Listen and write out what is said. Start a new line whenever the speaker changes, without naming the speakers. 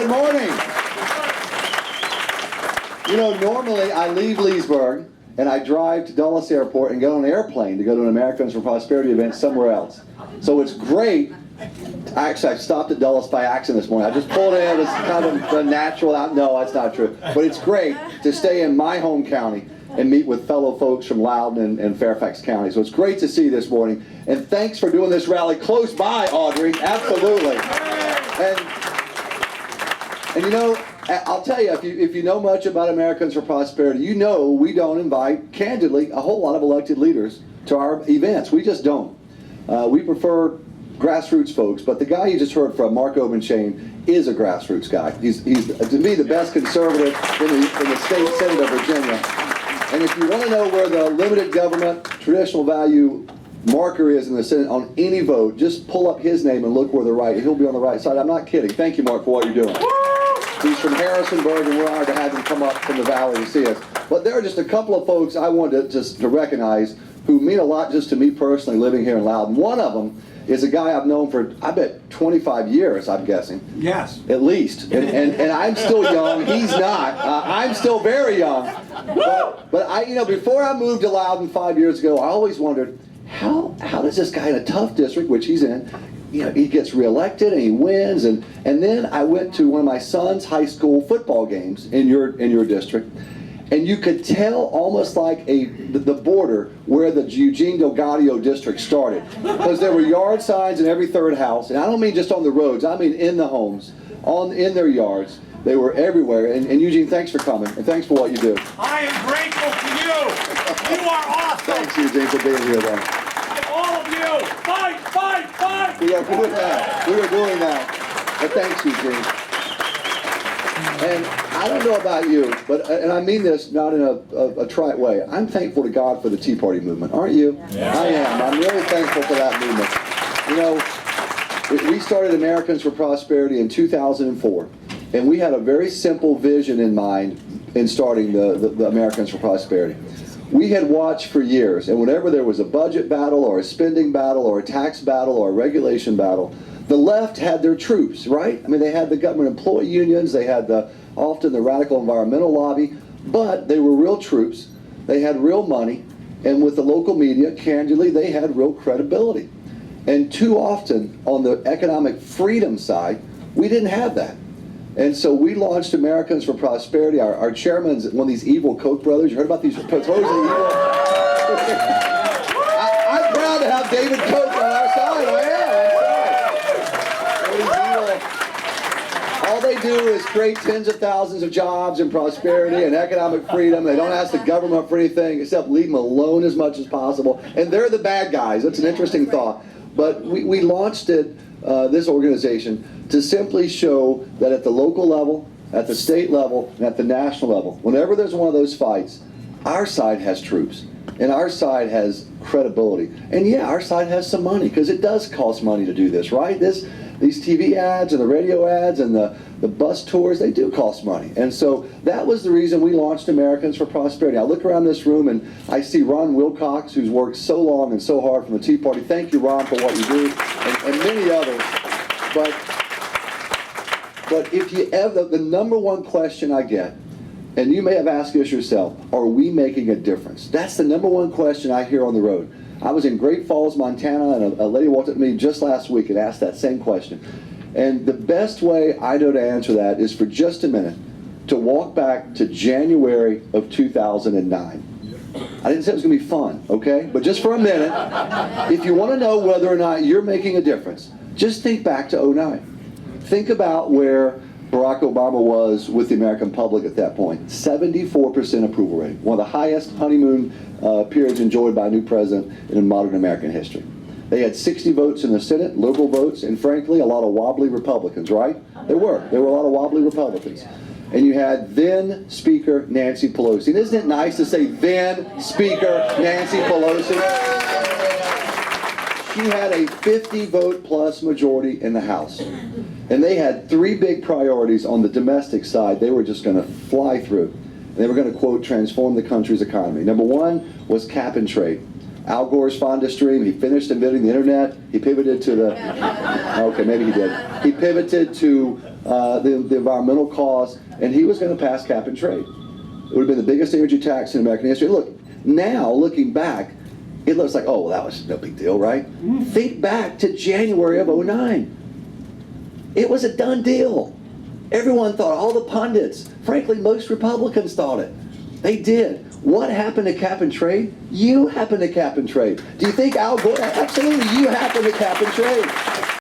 Good morning. You know, normally I leave Leesburg and I drive to Dulles Airport and get on an airplane to go to an Americans for Prosperity event somewhere else. So it's great. Actually, I stopped at Dulles by accident this morning. I just pulled in. It was kind of a natural out. No, that's not true. But it's great to stay in my home county and meet with fellow folks from Loudoun and Fairfax County. So it's great to see you this morning. And thanks for doing this rally close by, Audrey. Absolutely. And you know, I'll tell you, if you know much about Americans for Prosperity, you know we don't invite, candidly, a whole lot of elected leaders to our events. We just don't. We prefer grassroots folks, but the guy you just heard from, Mark Obenshain, is a grassroots guy. He's to me, the best conservative in the state Senate of Virginia. And if you want to know where the limited government traditional value marker is in the Senate on any vote, just pull up his name and look where the right, he'll be on the right side. I'm not kidding. Thank you, Mark, for what you're doing. He's from Harrisonburg, and we're honored to have him come up from the valley to see us. But there are just a couple of folks I wanted to recognize who mean a lot just to me personally living here in Loudoun. One of them is a guy I've known for, I bet, 25 years, I'm guessing.
Yes.
At least. And I'm still young. He's not. I'm still very young. But I, you know, before I moved to Loudoun 5 years ago, I always wondered, how does this guy in a tough district, which he's in, you know, he gets reelected and he wins, and then I went to one of my son's high school football games in your district, and you could tell almost like the border where the Eugene Delgadio district started, because there were yard signs in every third house, and I don't mean just on the roads, I mean in the homes, in their yards. They were everywhere, and Eugene, thanks for coming, and thanks for what you do.
I am grateful to you. You are awesome.
Thanks, Eugene, for being here, though.
And all of you, fight, fight, fight.
We are doing that. We are doing that. But thanks, Eugene. And I don't know about you, but and I mean this not in a trite way. I'm thankful to God for the Tea Party movement, aren't you? Yeah. I am. I'm really thankful for that movement. You know, we started Americans for Prosperity in 2004, and we had a very simple vision in mind in starting the Americans for Prosperity. We had watched for years, and whenever there was a budget battle or a spending battle or a tax battle or a regulation battle, the left had their troops, right? I mean, they had the government employee unions, they had often the radical environmental lobby, but they were real troops, they had real money, and with the local media, candidly, they had real credibility. And too often, on the economic freedom side, we didn't have that. And so we launched Americans for Prosperity. Our chairman's one of these evil Koch brothers. You heard about these supposedly evil? I'm proud to have David Koch on our side. I am. All they do is create tens of thousands of jobs and prosperity and economic freedom. They don't ask the government for anything except leave them alone as much as possible. And they're the bad guys. That's an interesting thought. But we launched it, this organization, to simply show that at the local level, at the state level, and at the national level, whenever there's one of those fights, our side has troops, and our side has credibility. And yeah, our side has some money, because it does cost money to do this, right? These TV ads and the radio ads and the bus tours, they do cost money. And so that was the reason we launched Americans for Prosperity. I look around this room and I see Ron Wilcox, who's worked so long and so hard from the Tea Party. Thank you, Ron, for what you do, and many others. But if you ever, the number one question I get, and you may have asked this yourself, are we making a difference? That's the number one question I hear on the road. I was in Great Falls, Montana, and a lady walked up to me just last week and asked that same question. And the best way I know to answer that is for just a minute to walk back to January of 2009. I didn't say it was going to be fun, okay? But just for a minute, if you want to know whether or not you're making a difference, just think back to 2009. Think about where Barack Obama was with the American public at that point. 74% approval rating, one of the highest honeymoon periods enjoyed by a new president in modern American history. They had 60 votes in the Senate, liberal votes, and frankly, a lot of wobbly Republicans, right? There were a lot of wobbly Republicans. And you had then Speaker Nancy Pelosi. And isn't it nice to say then Speaker Nancy Pelosi? She had a 50-vote plus majority in the House. And they had three big priorities on the domestic side they were just going to fly through. And they were going to, quote, transform the country's economy. Number one was cap and trade. Al Gore's fondest dream, he finished inventing the internet, he pivoted to the, okay, maybe he did. He pivoted to the environmental costs, and he was going to pass cap and trade. It would have been the biggest energy tax in American history. Look, now looking back, it looks like, oh, well, that was no big deal, right? Think back to January of '09. It was a done deal. Everyone thought, all the pundits, frankly, most Republicans thought it. They did. What happened to cap and trade? You happened to cap and trade. Do you think Al Gore? Absolutely, you happened to cap and trade.